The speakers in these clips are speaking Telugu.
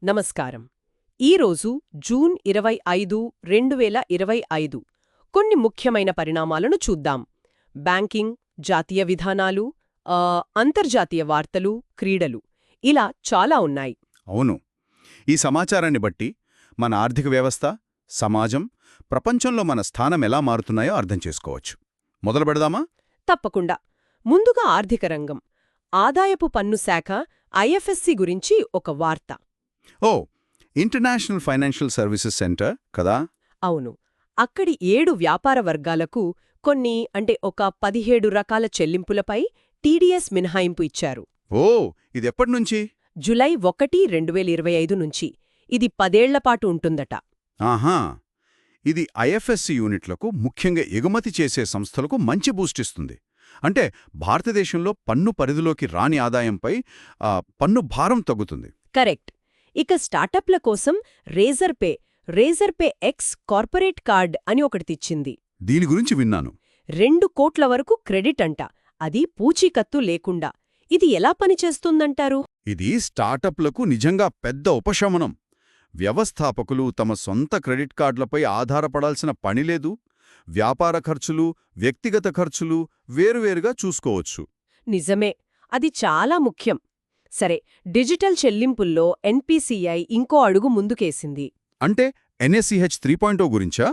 నమస్కారం. ఈరోజు జూన్ 25, 2025 కొన్ని ముఖ్యమైన పరిణామాలను చూద్దాం. బ్యాంకింగ్, జాతీయ విధానాలు, అంతర్జాతీయ వార్తలు, క్రీడలు ఇలా చాలా ఉన్నాయి. అవును. ఈ సమాచారాన్ని బట్టి మన ఆర్థిక వ్యవస్థ, సమాజం, ప్రపంచంలో మన స్థానం ఎలా మారుతున్నాయో అర్థం చేసుకోవచ్చు. మొదలు పెడదామా? తప్పకుండా. ముందుగా ఆర్థిక రంగం. ఆదాయపు పన్ను శాఖ ఐఎఫ్ఎస్సి గురించి ఒక వార్త. ఓ, ఇంటర్నేషనల్ ఫైనాన్షియల్ సర్వీసెస్ సెంటర్ కదా? అవును. అక్కడి 7 వ్యాపార వర్గాలకు ఒక 17 రకాల చెల్లింపులపై టీడీఎస్ మినహాయింపు ఇచ్చారు. ఓ, ఇదెప్పటినుంచి? జులై 1, 2025 నుంచి. ఇది 10 ఏళ్లపాటు ఉంటుందట. ఆహా, ఇది ఐఎఫ్ఎస్సి యూనిట్లకు, ముఖ్యంగా ఎగుమతి చేసే సంస్థలకు మంచి బూస్ట్ ఇస్తుంది. అంటే భారతదేశంలో పన్ను పరిధిలోకి రాని ఆదాయంపై పన్ను భారం తగ్గుతుంది. కరెక్ట్. ఇక స్టార్టప్ల కోసం Razorpay X corporate card అని ఒకటి తెచ్చింది. దీని గురించి విన్నాను. 2 కోట్ల వరకు క్రెడిట్ అంట, అది పూచీకత్తు లేకుండా. ఇది ఎలా పనిచేస్తుందంటారు? ఇది స్టార్టప్లకు నిజంగా పెద్ద ఉపశమనం. వ్యవస్థాపకులు తమ సొంత క్రెడిట్ కార్డులపై ఆధారపడాల్సిన పనిలేదు. వ్యాపార ఖర్చులు, వ్యక్తిగత ఖర్చులు వేరువేరుగా చూసుకోవచ్చు. నిజమే, అది చాలా ముఖ్యం. సరే, డిజిటల్ చెల్లింపుల్లో ఎన్పీసీఐ ఇంకో అడుగు ముందుకేసింది. అంటే ఎన్ఎస్ఈహెచ్ 3.0 గురించా?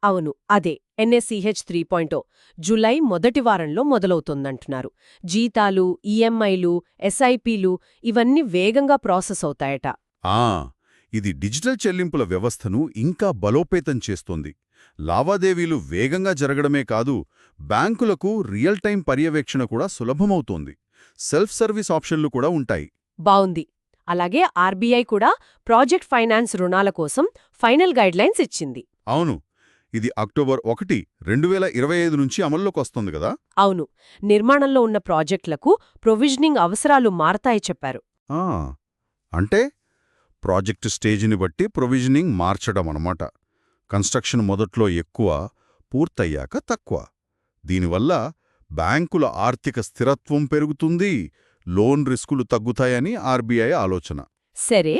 అవును, అదే ఎన్ఎస్ఈహెచ్ 3.0 జులై మొదటి వారంలో మొదలవుతోందంటున్నారు. జీతాలు, ఈఎంఐలు, ఎస్ఐపీలు ఇవన్నీ వేగంగా ప్రాసెస్ అవుతాయట. ఇది డిజిటల్ చెల్లింపుల వ్యవస్థను ఇంకా బలోపేతం చేస్తోంది. లావాదేవీలు వేగంగా జరగడమే కాదు, బ్యాంకులకు రియల్ టైం పర్యవేక్షణ కూడా సులభమవుతోంది. సెల్ఫ్ సర్వీస్ ఆప్షన్లు కూడా ఉంటాయి. బావుంది. అలాగే ఆర్బీఐ కూడా ప్రాజెక్ట్ ఫైనాన్స్ రుణాల కోసం ఫైనల్ గైడ్లైన్స్ ఇచ్చింది. అవును, ఇది అక్టోబర్ 1, 2025 నుంచి అమల్లోకి వస్తుంది కదా? అవును, నిర్మాణంలో ఉన్న ప్రాజెక్టులకు ప్రొవిజనింగ్ అవసరాలు మారతాయి చెప్పారు. అంటే ప్రాజెక్టు స్టేజిని బట్టి ప్రొవిజనింగ్ మార్చడం అన్నమాట. కన్స్ట్రక్షన్ మొదట్లో ఎక్కువ, పూర్తయ్యాక తక్కువ. దీనివల్ల బ్యాంకుల ఆర్థిక స్థిరత్వం పెరుగుతుంది, లోన్ రిస్కులు తగ్గుతాయని ఆర్బీఐ ఆలోచన. సరే,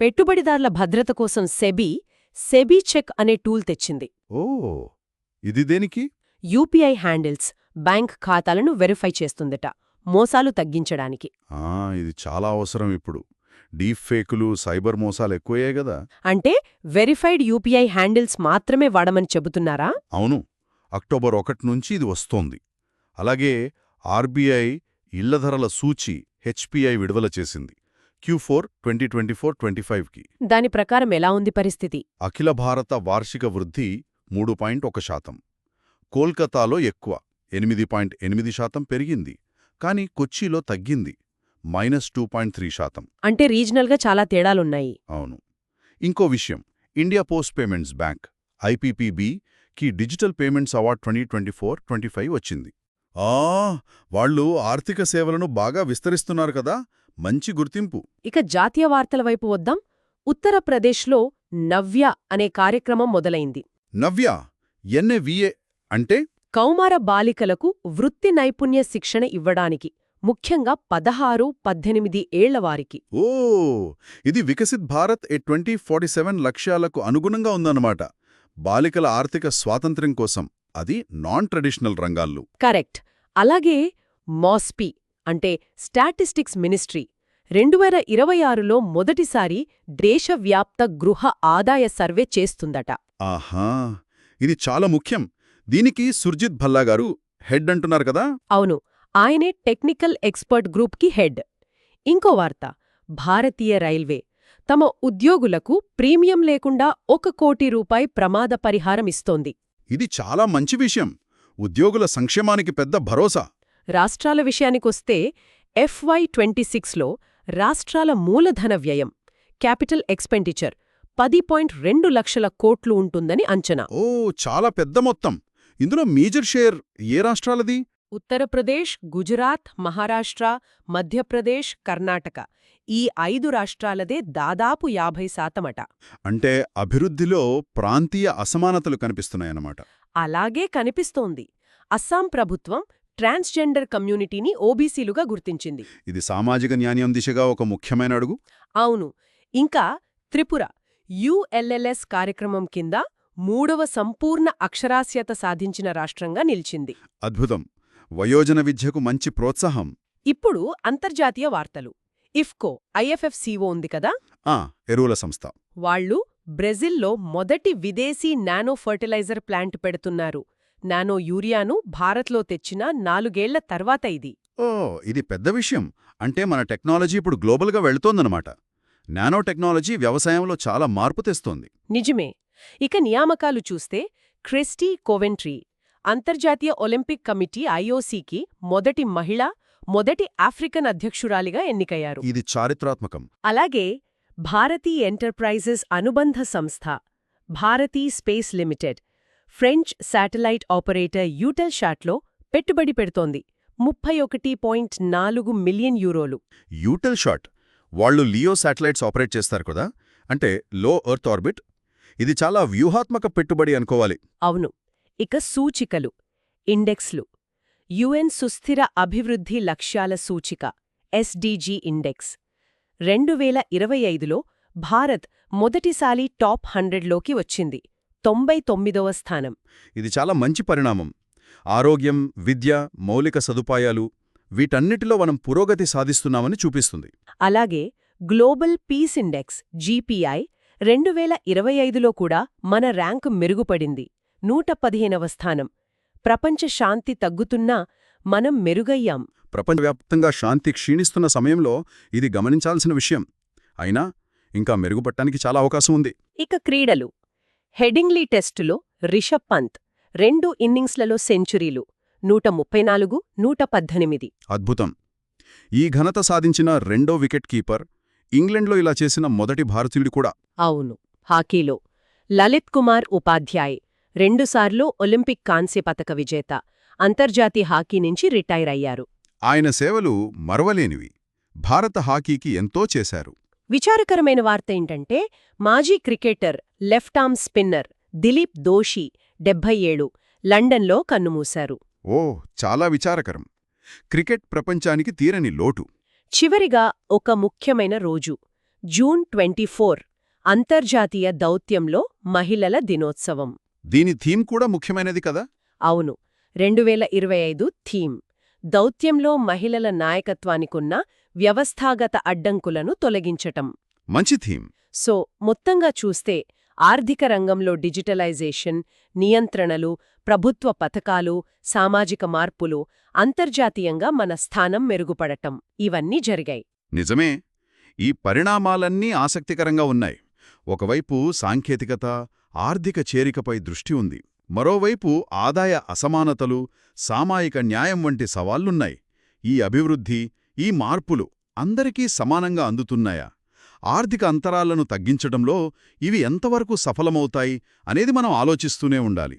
పెట్టుబడిదారుల భద్రత కోసం సెబీ చెక్ అనే టూల్ తెచ్చింది. ఓ, ఇది దేనికి? యూపీఐ హ్యాండిల్స్, బ్యాంక్ ఖాతాలను వెరిఫై చేస్తుందట, మోసాలు తగ్గించడానికి. ఇది చాలా అవసరం ఇప్పుడు. డీప్ ఫేకులు, సైబర్ మోసాలు ఎక్కువయ్యాయి గదా. అంటే వెరిఫైడ్ యూపీఐ హ్యాండిల్స్ మాత్రమే వాడమని చెబుతున్నారా? అవును, అక్టోబర్ 1 నుంచి ఇది వస్తోంది. అలాగే ఆర్బీఐ ఇళ్ల ధరల సూచి హెచ్పిఐ విడుదల చేసింది Q4 2024-25కి. దాని ప్రకారం ఎలా ఉంది పరిస్థితి? అఖిల భారత వార్షిక వృద్ధి 3.1%. కోల్కతాలో ఎక్కువ 8.8% పెరిగింది. కానీ కొచ్చిలో తగ్గింది -2.3%. అంటే రీజనల్గా చాలా తేడాలున్నాయి. అవును. ఇంకో విషయం, ఇండియా పోస్ట్ పేమెంట్స్ బ్యాంక్ IPPB-కి డిజిటల్ పేమెంట్స్ అవార్డ్ 2024-25 వచ్చింది. వాళ్ళు ఆర్థిక సేవలను బాగా విస్తరిస్తున్నారు కదా, మంచి గుర్తింపు. ఇక జాతీయ వార్తల వైపు వద్దాం. ఉత్తరప్రదేశ్లో నవ్య అనే కార్యక్రమం మొదలైంది. నవ్య, NAVA అంటే? కౌమార బాలికలకు వృత్తి నైపుణ్య శిక్షణ ఇవ్వడానికి, ముఖ్యంగా 16-18 ఏళ్లవారికి. ఓ, ఇది వికసిత్ భారత్ 2047 లక్ష్యాలకు అనుగుణంగా ఉందన్నమాట. బాలికల ఆర్థిక స్వాతంత్ర్యం కోసం, అది నాన్ ట్రెడిషనల్ రంగాల్లో. కరెక్ట్. అలాగే మాస్పీ అంటే స్టాటిస్టిక్స్ మినిస్ట్రీ 2026లో మొదటిసారి దేశవ్యాప్త గృహ ఆదాయ సర్వే చేస్తుందట. ఆహా, ఇది చాలా ముఖ్యం. దీనికి సుర్జిత్ భల్లా గారు హెడ్ అంటున్నారు కదా? అవును, ఆయనే టెక్నికల్ ఎక్స్పర్ట్ గ్రూప్కి హెడ్. ఇంకో వార్త, భారతీయ రైల్వే తమ ఉద్యోగులకు ప్రీమియం లేకుండా 1 కోటి రూపాయి ప్రమాద పరిహారం ఇస్తోంది. ఇది చాలా మంచి విషయం. ఉద్యోగుల సంక్షేమానికి పెద్ద భరోసా. రాష్ట్రాల విషయానికొస్తే FY26లో రాష్ట్రాల మూలధన వ్యయం, క్యాపిటల్ ఎక్స్పెండిచర్ 10.2 లక్షల కోట్లు ఉంటుందని అంచనా. ఓ, చాలా పెద్ద మొత్తం. ఇందులో మేజర్ షేర్ ఏ రాష్ట్రాలది? ఉత్తరప్రదేశ్, గుజరాత్, మహారాష్ట్ర, మధ్యప్రదేశ్, కర్ణాటక ఈ 5 రాష్ట్రాలదే దాదాపు 50% అట. అంటే అభివృద్ధిలో ప్రాంతీయ అసమానతలు కనిపిస్తున్నాయన్నమాట. అలాగే కనిపిస్తోంది. అస్సాం ప్రభుత్వం ట్రాన్స్జెండర్ కమ్యూనిటీని ఓబీసీలుగా గుర్తించింది. ఇది సామాజిక న్యాయం దిశగా ఒక ముఖ్యమైన అడుగు. అవును, ఇంకా త్రిపుర యుఎల్ఎల్ఎస్ కార్యక్రమం కింద 3వ సంపూర్ణ అక్షరాస్యత సాధించిన రాష్ట్రంగా నిలిచింది. అద్భుతం. వయోజన విద్యకు మంచి ప్రోత్సాహం. ఇప్పుడు అంతర్జాతీయ వార్తలు. ఇఫ్కో ఐఎఫ్ఎఫ్సిఓ ఉంది కదా, ఎరువుల సంస్థ. వాళ్ళు బ్రెజిల్లో మొదటి విదేశీ నానో ఫర్టిలైజర్ ప్లాంట్ పెడుతున్నారు. నానో యూరియాను భారత్లో తెచ్చిన 4 ఏళ్ల తర్వాత ఇది. ఓ, ఇది పెద్ద విషయం. అంటే మన టెక్నాలజీ ఇప్పుడు గ్లోబల్గా వెళుతోందన్నమాట. నానో టెక్నాలజీ వ్యవసాయంలో చాలా మార్పు తెస్తోంది. నిజమే. ఇక నియామకాలు చూస్తే క్రిస్టీ కోవెంట్రీ అంతర్జాతీయ ఒలింపిక్ కమిటీ ఐఓసీకి మొదటి మహిళ, మొదటి ఆఫ్రికన్ అధ్యక్షురాలిగా ఎన్నికయ్యారు. ఇది చారిత్రాత్మకం. అలాగే భారతీ ఎంటర్ప్రైజెస్ అనుబంధ సంస్థ Bharti space limited French satellite operator యూటెల్షాట్లో పెట్టుబడి పెడుతోంది. 31.4 మిలియన్ యూరోలు. యూటెల్షాట్ వాళ్ళు లియో శాటిలైట్స్ ఆపరేట్ చేస్తారు కదా, అంటే లో ఎర్త్ ఆర్బిట్. ఇది చాలా వ్యూహాత్మక పెట్టుబడి అనుకోవాలి. అవును. ఇక సూచికలు, ఇండెక్స్లు. యుఎన్ సుస్థిర అభివృద్ధి లక్ష్యాల సూచిక ఎస్డీజీ ఇండెక్స్ 2025లో భారత్ మొదటిసారి టాప్ 100లోకి వచ్చింది. 99వ స్థానం. ఇది చాలా మంచి పరిణామం. ఆరోగ్యం, విద్య, మౌలిక సదుపాయాలు వీటన్నిటిలో మనం పురోగతి సాధిస్తున్నామని చూపిస్తుంది. అలాగే గ్లోబల్ పీస్ ఇండెక్స్ జీపీఐ 2025లో కూడా మన ర్యాంకు మెరుగుపడింది. 115వ స్థానం. ప్రపంచ శాంతి తగ్గుతున్నా మనం మెరుగయ్యాం. ప్రపంచవ్యాప్తంగా శాంతి క్షీణిస్తున్న సమయంలో ఇది గమనించాల్సిన విషయం. అయినా ఇంకా మెరుగుపడటానికి చాలా అవకాశం ఉంది. ఇక క్రీడలు. హెడింగ్లీ టెస్టులో రిషబ్ పంత్ 2 ఇన్నింగ్స్లలో సెంచురీలు 134, 118. అద్భుతం. ఈ ఘనత సాధించిన రెండో వికెట్ కీపర్, ఇంగ్లండ్లో ఇలా చేసిన మొదటి భారతీయుడు కూడా. అవును. హాకీలో లలిత్ కుమార్ ఉపాధ్యాయ్ 2 సార్లు ఒలింపిక్ కాంస్య పతక విజేత. అంతర్జాతీయ హాకీ నుంచి రిటైర్ అయ్యారు. ఆయన సేవలు మరవలేనివి. భారత హాకీకి ఎంతో చేశారు. విచారకరమైన వార్త ఏంటంటే మాజీ cricketer left arm spinner Dilip Doshi 77 లండన్లో కన్నుమూశారు. ఓ, చాలా విచారకరం. క్రికెట్ ప్రపంచానికి తీరని లోటు. చివరిగా ఒక ముఖ్యమైన రోజు జూన్ 24 అంతర్జాతీయ దౌత్యంలో మహిళల దినోత్సవం. దీని థీమ్ కూడా ముఖ్యమైనది కదా. అవును. 2025 థీమ్ దౌత్యంలో మహిళల నాయకత్వానికున్న వ్యవస్థాగత అడ్డంకులను తొలగించటం. మంచి థీమ్. సో మొత్తంగా చూస్తే ఆర్థిక రంగంలో డిజిటలైజేషన్, నియంత్రణలు, ప్రభుత్వ పథకాలు, సామాజిక మార్పులు, అంతర్జాతీయంగా మన స్థానం మెరుగుపడటం ఇవన్నీ జరిగాయి. నిజమే. ఈ పరిణామాలన్నీ ఆసక్తికరంగా ఉన్నాయి. ఒకవైపు సాంకేతికత, ఆర్థిక చేరికపై దృష్టి ఉంది. మరోవైపు ఆదాయ అసమానతలు, సామాజిక న్యాయం వంటి సవాళ్లున్నాయి. ఈ అభివృద్ధి, ఈ మార్పులు అందరికీ సమానంగా అందుతున్నాయా? ఆర్థిక అంతరాలను తగ్గించడంలో ఇవి ఎంతవరకు సఫలమవుతాయి అనేది మనం ఆలోచిస్తూనే ఉండాలి.